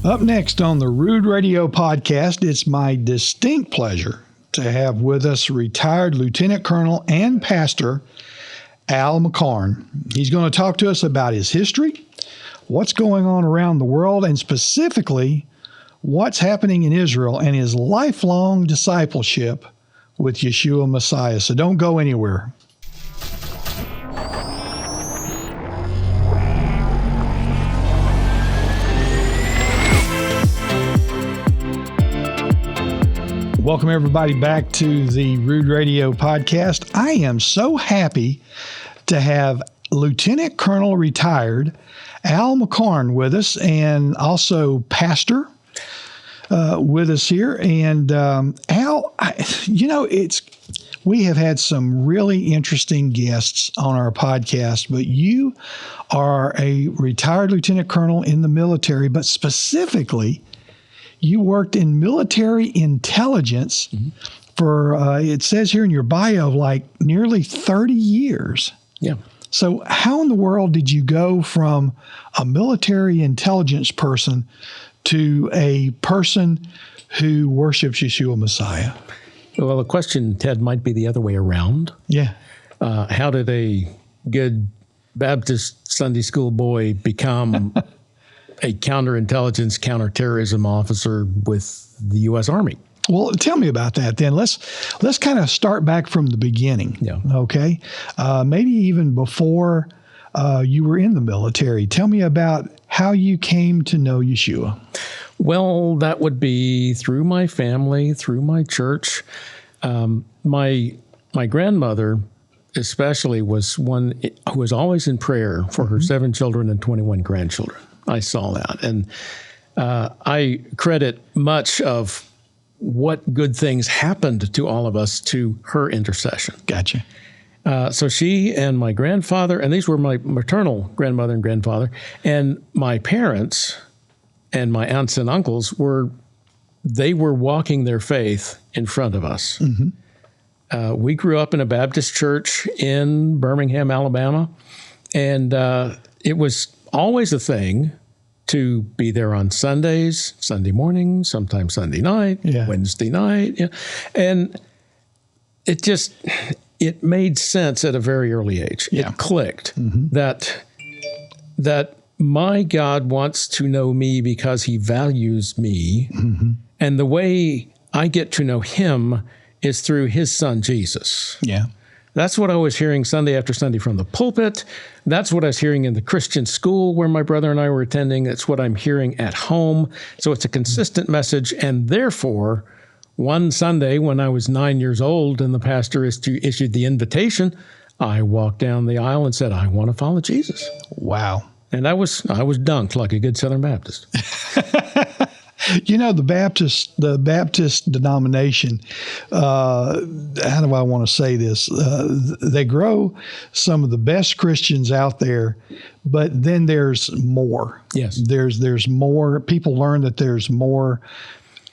Up next on the Rood Radio podcast, it's my distinct pleasure to have with us retired Lieutenant Colonel and Pastor Al McCarn. He's going to talk to us about his history, what's going on around the world, and specifically what's happening in Israel and his lifelong discipleship with Yeshua Messiah. So don't go anywhere. Welcome, everybody, back to the Rood Radio podcast. I am so happy to have Lieutenant Colonel retired Al McCarn with us, and also Pastor with us here. And Al, we have had some really interesting guests on our podcast, but you are a retired Lieutenant Colonel in the military, but specifically, you worked in military intelligence for, it says here in your bio, like nearly 30 years. Yeah. So how in the world did you go from a military intelligence person to a person who worships Yeshua Messiah? Well, the question, Ted, might be the other way around. Yeah. How did a good Baptist Sunday school boy become a counterintelligence, counterterrorism officer with the U.S. Army? Well, tell me about that then. Let's kind of start back from the beginning. Yeah. Okay. Maybe even before you were in the military. Tell me about how you came to know Yeshua. Well, that would be through my family, through my church. My grandmother especially was one who was always in prayer for her 7 children and 21 grandchildren. I saw that. And I credit much of what good things happened to all of us to her intercession. Gotcha. So she and my grandfather, and these were my maternal grandmother and grandfather, and my parents and my aunts and uncles were walking their faith in front of us. Mm-hmm. We grew up in a Baptist church in Birmingham, Alabama, and it was always a thing to be there on Sundays, Sunday morning, sometimes Sunday night, Wednesday night. Yeah. And it made sense at a very early age. Yeah. It clicked that my God wants to know me because he values me. Mm-hmm. And the way I get to know him is through his son, Jesus. Yeah. That's what I was hearing Sunday after Sunday from the pulpit. That's what I was hearing in the Christian school where my brother and I were attending. That's what I'm hearing at home. So it's a consistent message. And therefore, one Sunday when I was 9 years old and the pastor issued the invitation, I walked down the aisle and said, I want to follow Jesus. Wow. And I was dunked like a good Southern Baptist. You know, the Baptist denomination, how do I want to say this? They grow some of the best Christians out there, but then there's more. Yes. There's more. People learn that there's more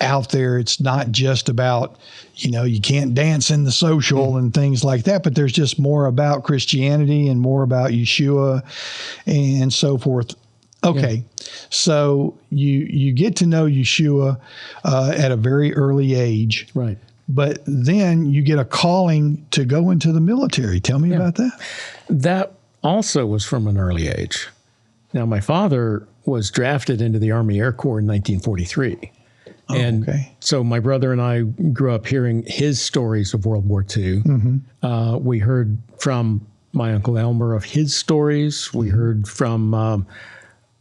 out there. It's not just about, you can't dance in the social and things like that, but there's just more about Christianity and more about Yeshua and so forth. Okay, so you get to know Yeshua at a very early age. Right. But then you get a calling to go into the military. Tell me about that. That also was from an early age. Now, my father was drafted into the Army Air Corps in 1943. So my brother and I grew up hearing his stories of World War II. Mm-hmm. We heard from my Uncle Elmer of his stories. We heard from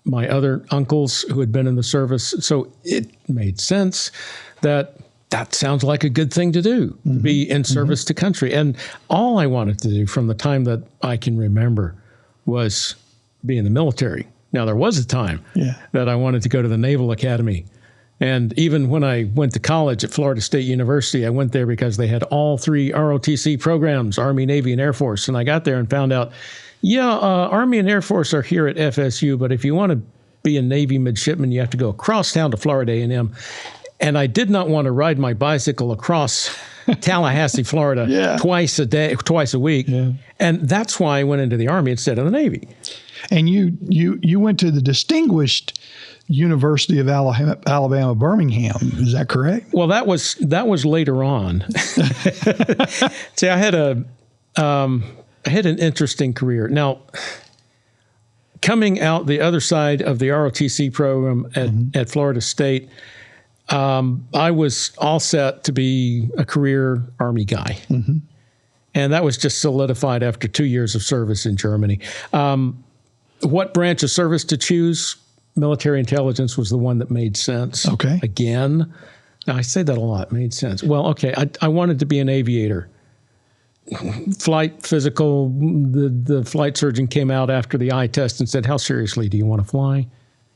my other uncles who had been in the service. So it made sense that sounds like a good thing to do, to be in service to country. And all I wanted to do from the time that I can remember was be in the military. Now, there was a time that I wanted to go to the Naval Academy. And even when I went to college at Florida State University, I went there because they had all 3 ROTC programs, Army, Navy, and Air Force. And I got there and found out, Army and Air Force are here at FSU, but if you want to be a Navy midshipman, you have to go across town to Florida A&M. And I did not want to ride my bicycle across Tallahassee, Florida, twice a week. Yeah. And that's why I went into the Army instead of the Navy. And you went to the distinguished University of Alabama, Birmingham. Is that correct? Well, that was later on. See, I had an interesting career. Now, coming out the other side of the ROTC program at Florida State, I was all set to be a career Army guy. Mm-hmm. And that was just solidified after 2 years of service in Germany. What branch of service to choose? Military intelligence was the one that made sense. Okay. Again, now I say that a lot, made sense. Well, okay, I wanted to be an aviator. Flight physical, the flight surgeon came out after the eye test and said, how seriously do you want to fly?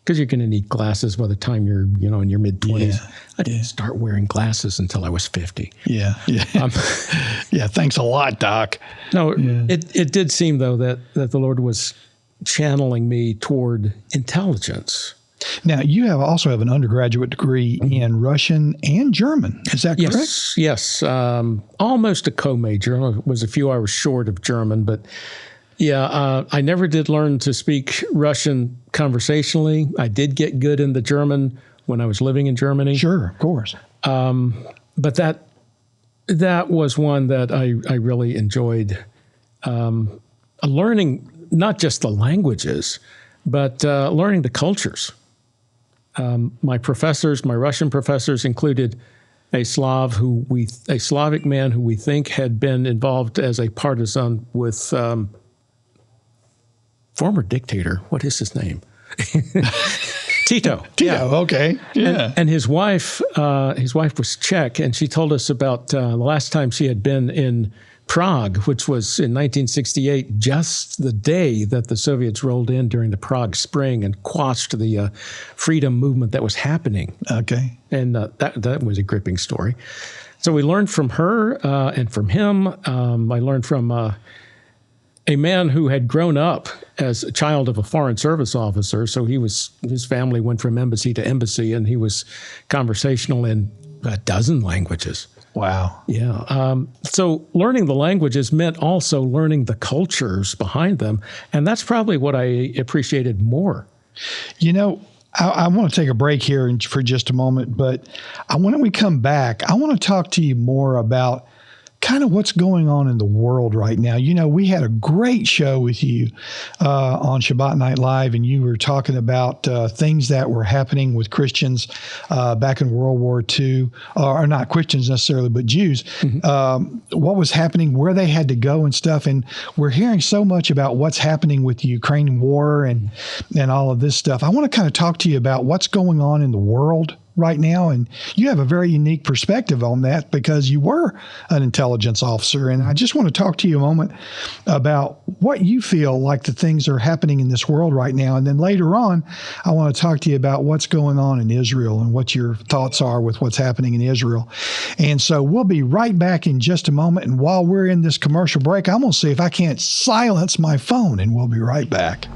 Because you're going to need glasses by the time you're, in your mid-20s. Yeah. I didn't start wearing glasses until I was 50. Yeah. Yeah, thanks a lot, Doc. No, it did seem, though, that the Lord was channeling me toward intelligence. Now, you also have an undergraduate degree in Russian and German. Is that correct? Yes. Almost a co-major. I was a few hours short of German, but I never did learn to speak Russian conversationally. I did get good in the German when I was living in Germany. Sure, of course. But that was one that I really enjoyed learning. Not just the languages, but learning the cultures. My Russian professors included a Slavic man who we think had been involved as a partisan with former dictator. What is his name? Tito. Okay. Yeah. And his wife was Czech, and she told us about the last time she had been in Prague, which was in 1968, just the day that the Soviets rolled in during the Prague Spring and quashed the freedom movement that was happening. Okay. And that was a gripping story. So we learned from her and from him. I learned from a man who had grown up as a child of a foreign service officer. So his family went from embassy to embassy, and he was conversational in a dozen languages. Wow. Yeah. So learning the languages meant also learning the cultures behind them. And that's probably what I appreciated more. I want to take a break here for just a moment, but when we come back, I want to talk to you more about kind of what's going on in the world right now. We had a great show with you on Shabbat Night Live, and you were talking about things that were happening with Christians back in World War II, or not Christians necessarily, but Jews, what was happening, where they had to go and stuff. And we're hearing so much about what's happening with the Ukraine war and all of this stuff. I want to kind of talk to you about what's going on in the world right now, and you have a very unique perspective on that because you were an intelligence officer. And I just want to talk to you a moment about what you feel like the things are happening in this world right now. And then later on, I want to talk to you about what's going on in Israel and what your thoughts are with what's happening in Israel. And so we'll be right back in just a moment. And while we're in this commercial break, I'm going to see if I can't silence my phone, and we'll be right back.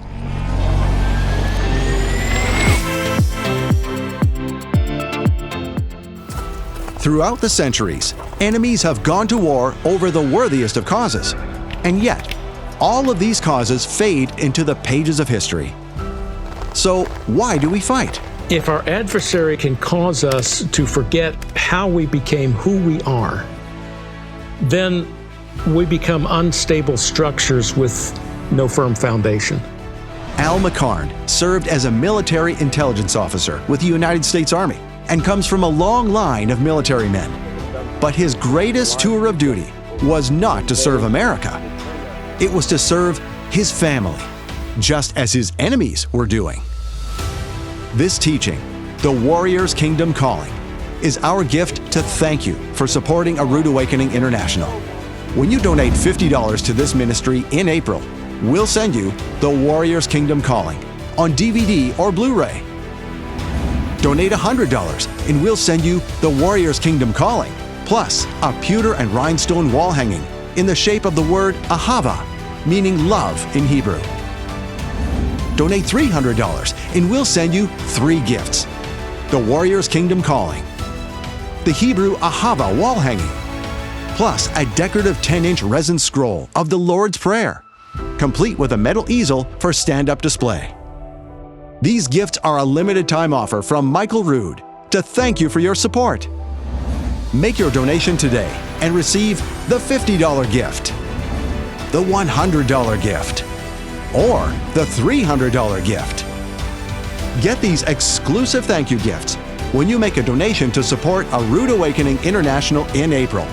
Throughout the centuries, enemies have gone to war over the worthiest of causes. And yet, all of these causes fade into the pages of history. So why do we fight? If our adversary can cause us to forget how we became who we are, then we become unstable structures with no firm foundation. Al McCarn served as a military intelligence officer with the United States Army and comes from a long line of military men. But his greatest tour of duty was not to serve America. It was to serve his family, just as his enemies were doing. This teaching, The Warrior's Kingdom Calling, is our gift to thank you for supporting A Rood Awakening International. When you donate $50 to this ministry in April, we'll send you The Warrior's Kingdom Calling on DVD or Blu-ray. Donate $100 and we'll send you The Warrior's Kingdom Calling, plus a pewter and rhinestone wall hanging in the shape of the word ahava, meaning love in Hebrew. Donate $300 and we'll send you 3 gifts: The Warrior's Kingdom Calling, the Hebrew ahava wall hanging, plus a decorative 10-inch resin scroll of the Lord's Prayer, complete with a metal easel for stand-up display. These gifts are a limited-time offer from Michael Rood to thank you for your support. Make your donation today and receive the $50 gift, the $100 gift, or the $300 gift. Get these exclusive thank you gifts when you make a donation to support A Rood Awakening International in April.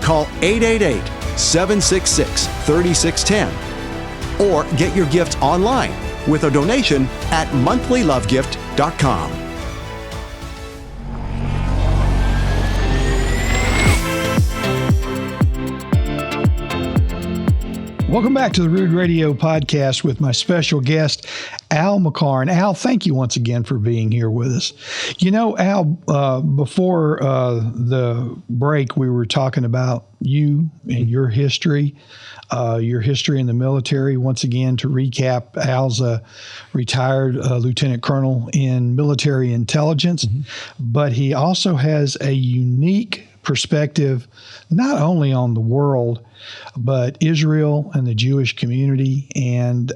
Call 888-766-3610 or get your gifts online with a donation at monthlylovegift.com. Welcome back to the Rood Radio podcast with my special guest, Al McCarn. Al, thank you once again for being here with us. You know, Al, before the break, we were talking about you and your history in the military. Once again, to recap, Al's a retired lieutenant colonel in military intelligence, but he also has a unique perspective, not only on the world, but Israel and the Jewish community. And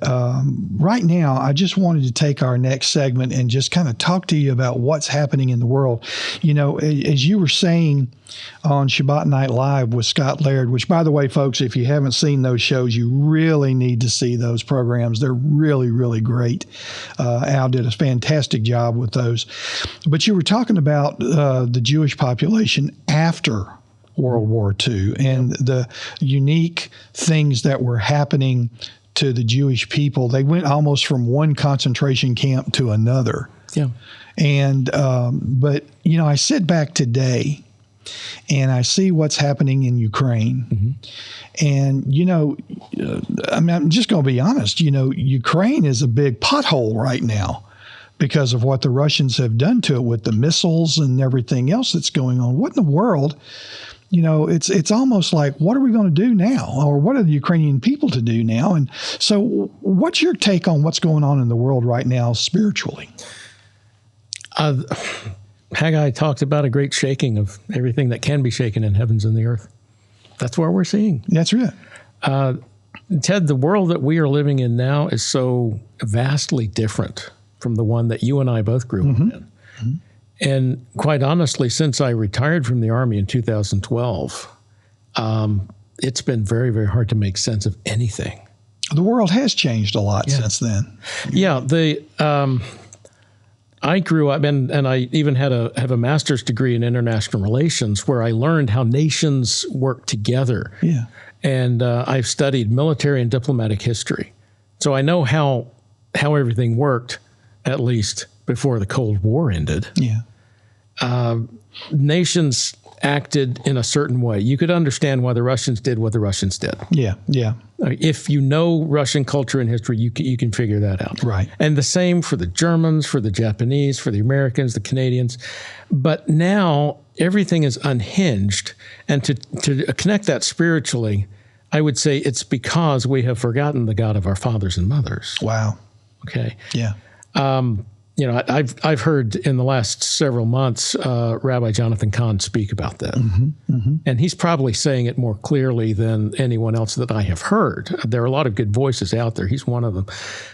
right now, I just wanted to take our next segment and just kind of talk to you about what's happening in the world. You know, as you were saying on Shabbat Night Live with Scott Laird, which, by the way, folks, if you haven't seen those shows, you really need to see those programs. They're really, really great. Al did a fantastic job with those. But you were talking about the Jewish population after World War II and the unique things that were happening to the Jewish people. They went almost from one concentration camp to another. Yeah. And, but, you know, I sit back today and I see what's happening in Ukraine. And, you know, I mean, I'm just going to be honest, you know, Ukraine is a big pothole right now because of what the Russians have done to it with the missiles and everything else that's going on. What in the world? You know, it's almost like, what are we going to do now? Or what are the Ukrainian people to do now? And so what's your take on what's going on in the world right now spiritually? Haggai talked about a great shaking of everything that can be shaken in heavens and the earth. That's what we're seeing. That's right. Ted, the world that we are living in now is so vastly different from the one that you and I both grew up in. And quite honestly, since I retired from the Army in 2012, it's been very, very hard to make sense of anything. The world has changed a lot since then. Yeah. I grew up, and I even have a master's degree in international relations, where I learned how nations work together. Yeah. And I've studied military and diplomatic history. So I know how everything worked, at least before the Cold War ended. Yeah. Nations acted in a certain way. You could understand why the Russians did what the Russians did. Yeah, yeah. If you know Russian culture and history, you can figure that out. Right. And the same for the Germans, for the Japanese, for the Americans, the Canadians. But now everything is unhinged. And to connect that spiritually, I would say it's because we have forgotten the God of our fathers and mothers. Wow. Okay. Yeah. You know, I've heard in the last several months Rabbi Jonathan Cahn speak about that, and he's probably saying it more clearly than anyone else that I have heard. There are a lot of good voices out there. He's one of them,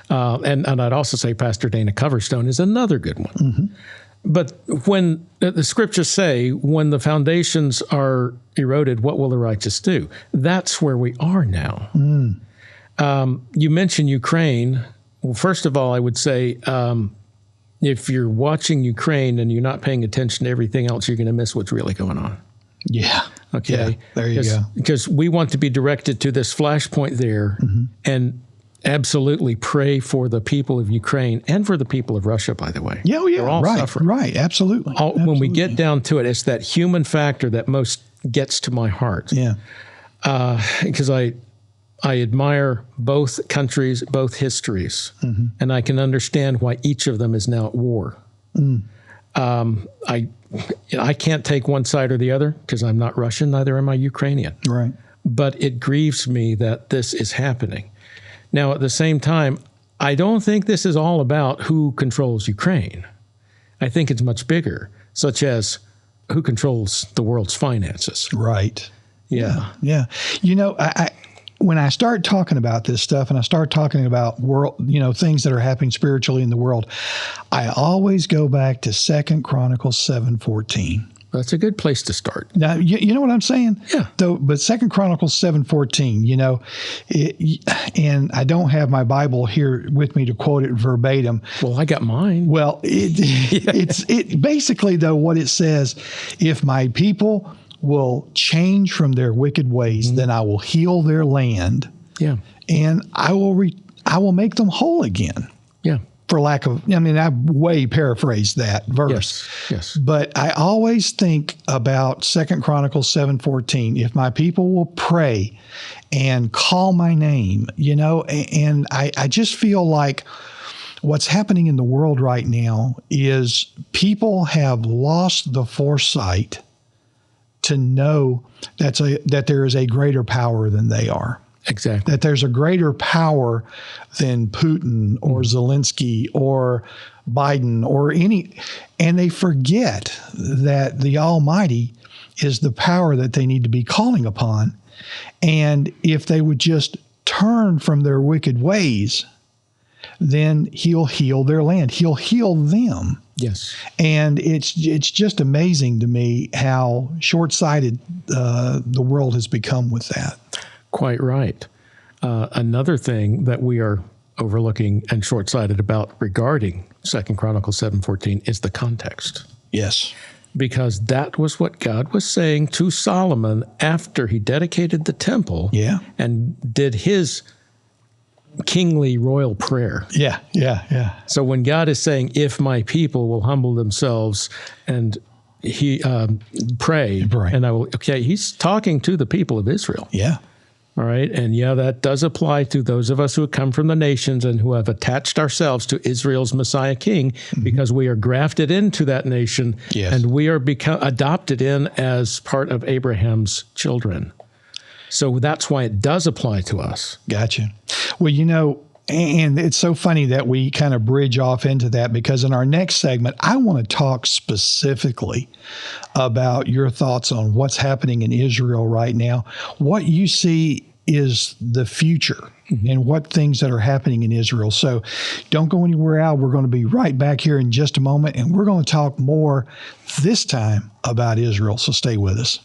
and I'd also say Pastor Dana Coverstone is another good one. But when the scriptures say, when the foundations are eroded, what will the righteous do? That's where we are now. You mentioned Ukraine. Well, first of all, I would say, if you're watching Ukraine and you're not paying attention to everything else, you're going to miss what's really going on. Yeah. Okay. Yeah, there you go. Because we want to be directed to this flashpoint there and absolutely pray for the people of Ukraine and for the people of Russia, by the way. Yeah, They're all suffering. Right. Absolutely. When we get down to it, it's that human factor that most gets to my heart. Yeah. Because I admire both countries, both histories, and I can understand why each of them is now at war. I can't take one side or the other because I'm not Russian, neither am I Ukrainian. Right. But it grieves me that this is happening. Now, at the same time, I don't think this is all about who controls Ukraine. I think it's much bigger, such as who controls the world's finances. Right. Yeah. Yeah. You know, when I start talking about this stuff and I start talking about world, things that are happening spiritually in the world, I always go back to 2 Chronicles 7:14. That's a good place to start. Now, you know what I'm saying? Yeah. But 2 Chronicles 7:14, and I don't have my Bible here with me to quote it verbatim. Well, I got mine. Well, it's basically, though, what it says, if my people will change from their wicked ways, then I will heal their land. Yeah. And I will make them whole again. Yeah. For lack of, I way paraphrased that verse. Yes. But I always think about 2 Chronicles 7:14. If my people will pray and call my name, and I just feel like what's happening in the world right now is people have lost the foresight to know that there is a greater power than they are. Exactly. That there's a greater power than Putin or Zelensky or Biden or and they forget that the Almighty is the power that they need to be calling upon. And if they would just turn from their wicked ways, then He'll heal their land. He'll heal them. Yes. And it's just amazing to me how short-sighted the world has become with that. Quite right. Another thing that we are overlooking and short-sighted about regarding 2 Chronicles 7:14 is the context. Yes. Because that was what God was saying to Solomon after he dedicated the temple and did his kingly royal prayer. Yeah. So when God is saying, if my people will humble themselves and pray, and I will, he's talking to the people of Israel. Yeah. All right. And that does apply to those of us who come from the nations and who have attached ourselves to Israel's Messiah King, because we are grafted into that nation and we are adopted in as part of Abraham's children. So that's why it does apply to us. Gotcha. Well, and it's so funny that we kind of bridge off into that, because in our next segment, I want to talk specifically about your thoughts on what's happening in Israel right now, what you see is the future and what things that are happening in Israel. So don't go anywhere out. We're going to be right back here in just a moment, and we're going to talk more this time about Israel. So stay with us.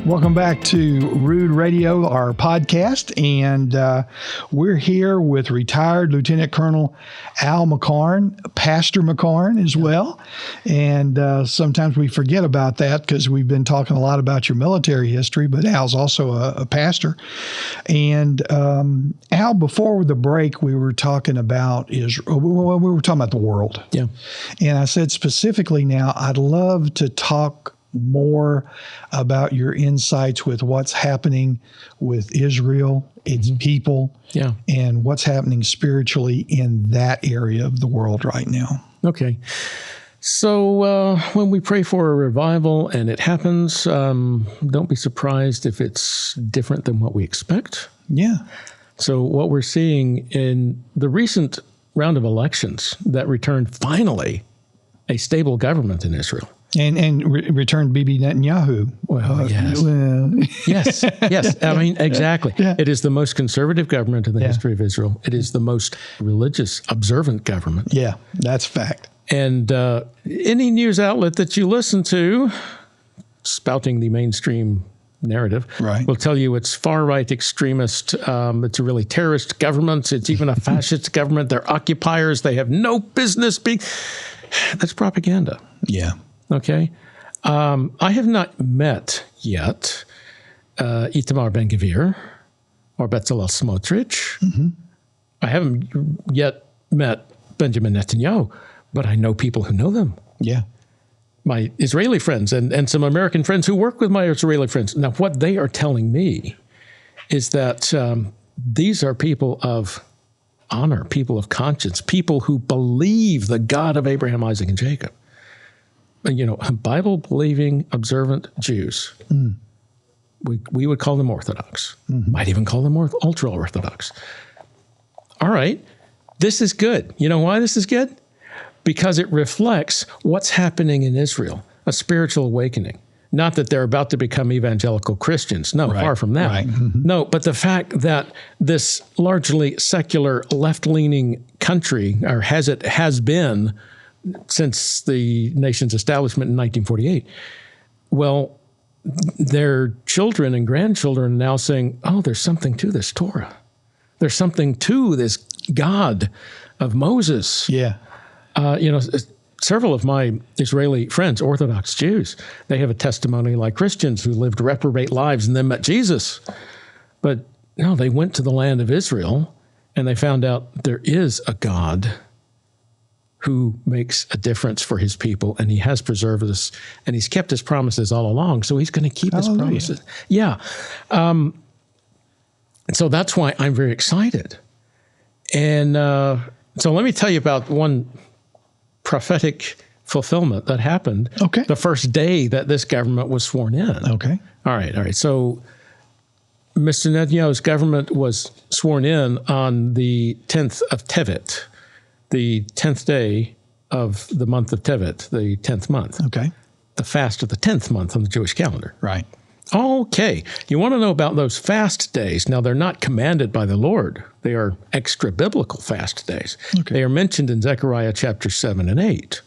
Welcome back to Rood Radio, our podcast, and we're here with retired Lieutenant Colonel Al McCarn, Pastor McCarn as well. And sometimes we forget about that because we've been talking a lot about your military history, but Al's also a pastor. And Al, before the break, we were talking about Israel. Well, we were talking about the world. Yeah. And I said specifically now, I'd love to talk more about your insights with what's happening with Israel, its people, and what's happening spiritually in that area of the world right now. Okay. So when we pray for a revival and it happens, don't be surprised if it's different than what we expect. Yeah. So what we're seeing in the recent round of elections that returned finally a stable government in Israel. And returned Bibi Netanyahu. Well, yes. Yes. I mean, exactly. Yeah. It is the most conservative government in the history of Israel. It is the most religious, observant government. Yeah, that's fact. And any news outlet that you listen to, spouting the mainstream narrative, will tell you it's far-right extremist. It's a really terrorist government. It's even a fascist government. They're occupiers. They have no business being. That's propaganda. Yeah. Okay. I have not met yet Itamar Ben-Gvir or Bezalel Smotrich. Mm-hmm. I haven't yet met Benjamin Netanyahu, but I know people who know them. Yeah. My Israeli friends and some American friends who work with my Israeli friends. Now, what they are telling me is that these are people of honor, people of conscience, people who believe the God of Abraham, Isaac, and Jacob. Bible-believing, observant Jews. Mm. We would call them Orthodox. Mm-hmm. Might even call them ultra-Orthodox. All right, this is good. You know why this is good? Because it reflects what's happening in Israel, a spiritual awakening. Not that they're about to become evangelical Christians. No, far from that. Right. Mm-hmm. No, but the fact that this largely secular, left-leaning country, or has been since the nation's establishment in 1948, well, their children and grandchildren are now saying, oh, there's something to this Torah. There's something to this God of Moses. Yeah. Several of my Israeli friends, Orthodox Jews, they have a testimony like Christians who lived reprobate lives and then met Jesus. But no, they went to the land of Israel and they found out there is a God who makes a difference for his people, and he has preserved us, and he's kept his promises all along, so he's going to keep his promises. Yeah. So that's why I'm very excited. And so let me tell you about one prophetic fulfillment that happened the first day that this government was sworn in. Okay. All right. So Mr. Netanyahu's government was sworn in on the 10th of Tevet, the 10th day of the month of Tevet, the 10th month. Okay. The fast of the 10th month on the Jewish calendar. Right. Okay. You want to know about those fast days. Now, they're not commanded by the Lord. They are extra-biblical fast days. Okay. They are mentioned in Zechariah chapter 7 and 8.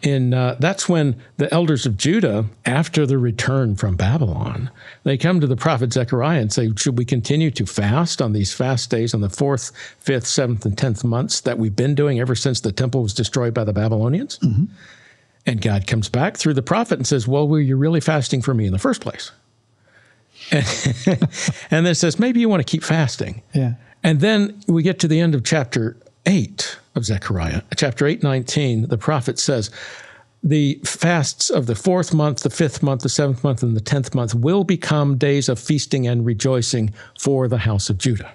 And that's when the elders of Judah, after the return from Babylon, they come to the prophet Zechariah and say, should we continue to fast on these fast days on the 4th, 5th, 7th, and 10th months that we've been doing ever since the temple was destroyed by the Babylonians? Mm-hmm. And God comes back through the prophet and says, well, were you really fasting for me in the first place? And then says, maybe you want to keep fasting. Yeah. And then we get to the end of chapter 8 of Zechariah. Chapter 8:19, the prophet says, the fasts of the 4th month, the 5th month, the 7th month, and the 10th month will become days of feasting and rejoicing for the house of Judah.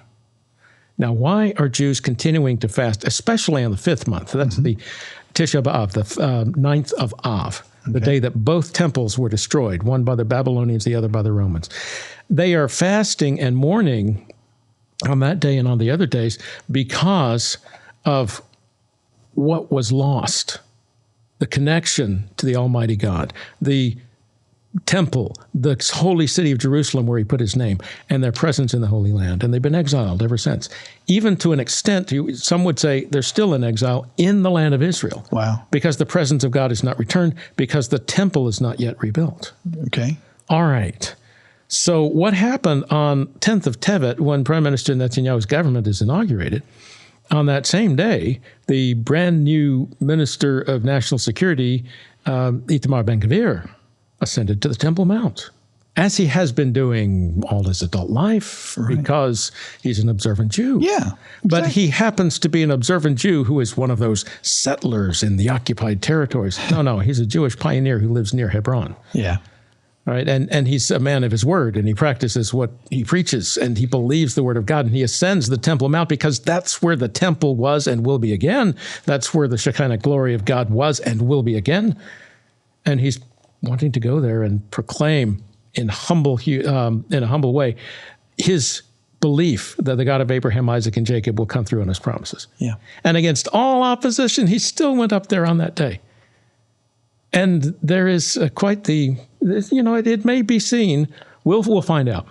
Now, why are Jews continuing to fast, especially on the 5th month? That's the Tisha B'Av, the 9th of Av, the day that both temples were destroyed, one by the Babylonians, the other by the Romans. They are fasting and mourning on that day and on the other days because of what was lost, the connection to the Almighty God, the temple, the holy city of Jerusalem where he put his name, and their presence in the Holy Land. And they've been exiled ever since. Even to an extent, some would say they're still in exile in the land of Israel. Wow. Because the presence of God is not returned, because the temple is not yet rebuilt. Okay. All right. So what happened on 10th of Tevet when Prime Minister Netanyahu's government is inaugurated? On that same day, the brand new Minister of National Security, Itamar Ben-Gvir, ascended to the Temple Mount, as he has been doing all his adult life, because he's an observant Jew. Yeah. Exactly. But he happens to be an observant Jew who is one of those settlers in the occupied territories. No, he's a Jewish pioneer who lives near Hebron. Yeah. All right, and he's a man of his word, and he practices what he preaches, and he believes the word of God, and he ascends the Temple Mount because that's where the temple was and will be again. That's where the Shekinah glory of God was and will be again. And he's wanting to go there and proclaim in a humble way his belief that the God of Abraham, Isaac, and Jacob will come through on his promises. Yeah. And against all opposition, he still went up there on that day. And there is quite the, it may be seen, we'll find out.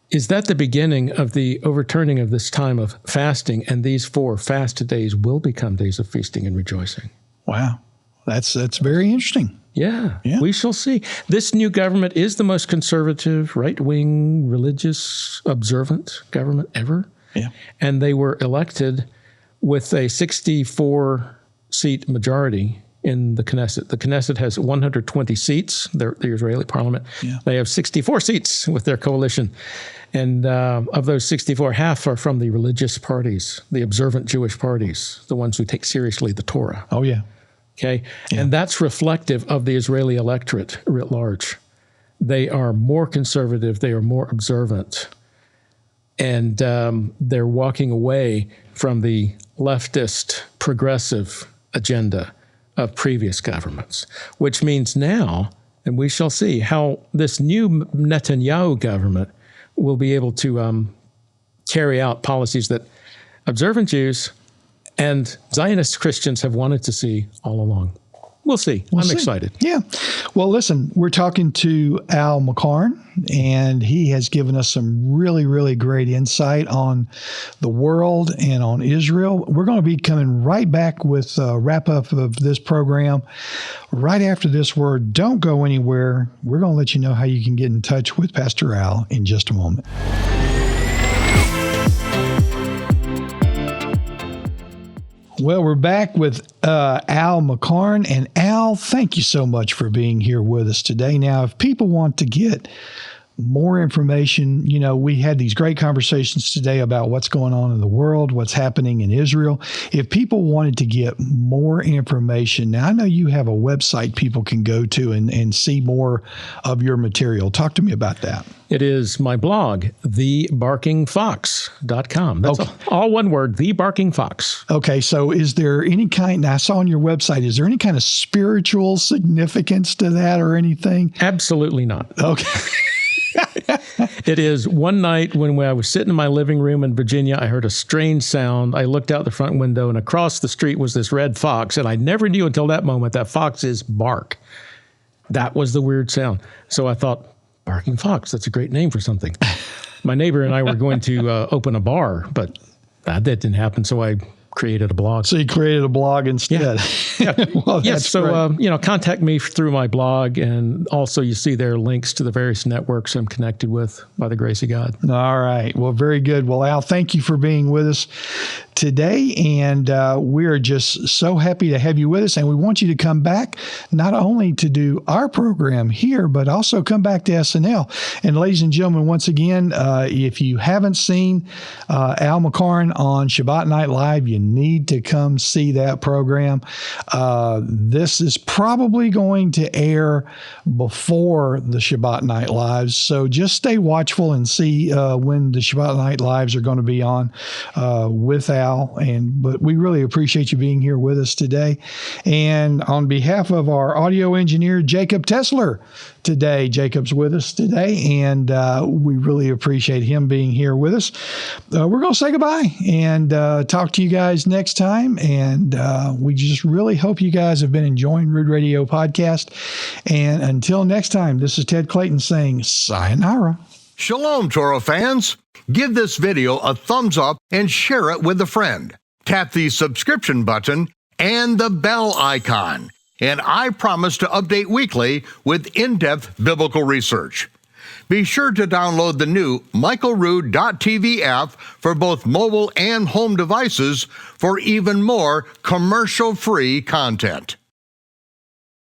Is that the beginning of the overturning of this time of fasting, and these 4 fast days will become days of feasting and rejoicing? Wow. That's very interesting. Yeah, we shall see. This new government is the most conservative, right-wing, religious, observant government ever. Yeah. And they were elected with a 64-seat majority in the Knesset. The Knesset has 120 seats, the Israeli parliament. Yeah. They have 64 seats with their coalition. And of those 64, half are from the religious parties, the observant Jewish parties, the ones who take seriously the Torah. Oh, yeah. Okay. Yeah. And that's reflective of the Israeli electorate writ large. They are more conservative. They are more observant. And they're walking away from the leftist progressive agenda of previous governments, which means now, and we shall see how this new Netanyahu government will be able to carry out policies that observant Jews and Zionist Christians have wanted to see all along. We'll see. I'm excited. Yeah. Well, listen, we're talking to Al McCarn, and he has given us some really, really great insight on the world and on Israel. We're going to be coming right back with a wrap-up of this program right after this word. Don't go anywhere. We're going to let you know how you can get in touch with Pastor Al in just a moment. Well, we're back with Al McCarn. And Al, thank you so much for being here with us today. Now, if people want to get more information, we had these great conversations today about what's going on in the world, what's happening in Israel. If people wanted to get more information, now I know you have a website people can go to and see more of your material. Talk to me about that. It is my blog, thebarkingfox.com. That's all one word, The Barking Fox. Okay, so is there any kind, I saw on your website, is there any kind of spiritual significance to that or anything? Absolutely not. Okay. It is one night when I was sitting in my living room in Virginia, I heard a strange sound. I looked out the front window, and across the street was this red fox, and I never knew until that moment that foxes bark. That was the weird sound. So I thought, Barking Fox, that's a great name for something. My neighbor and I were going to open a bar, but that didn't happen, so I created a blog. So you created a blog instead. Yeah. Well, yes. So, contact me through my blog. And also you see there links to the various networks I'm connected with by the grace of God. All right. Well, very good. Well, Al, thank you for being with us today. And we're just so happy to have you with us. And we want you to come back, not only to do our program here, but also come back to SNL. And ladies and gentlemen, once again, if you haven't seen Al McCarn on Shabbat Night Live, you need to come see that program. This is probably going to air before the Shabbat Night Lives, so just stay watchful and see when the Shabbat Night Lives are going to be on with Al. But we really appreciate you being here with us today. And on behalf of our audio engineer, Jacob Tesler, Jacob's with us today, and we really appreciate him being here with us. We're going to say goodbye and talk to you guys next time. And we just really hope you guys have been enjoying Rood Radio Podcast. And until next time, this is Ted Clayton saying sayonara. Shalom, Torah fans. Give this video a thumbs up and share it with a friend. Tap the subscription button and the bell icon. And I promise to update weekly with in-depth biblical research. Be sure to download the new michaelrood.tv app for both mobile and home devices for even more commercial-free content.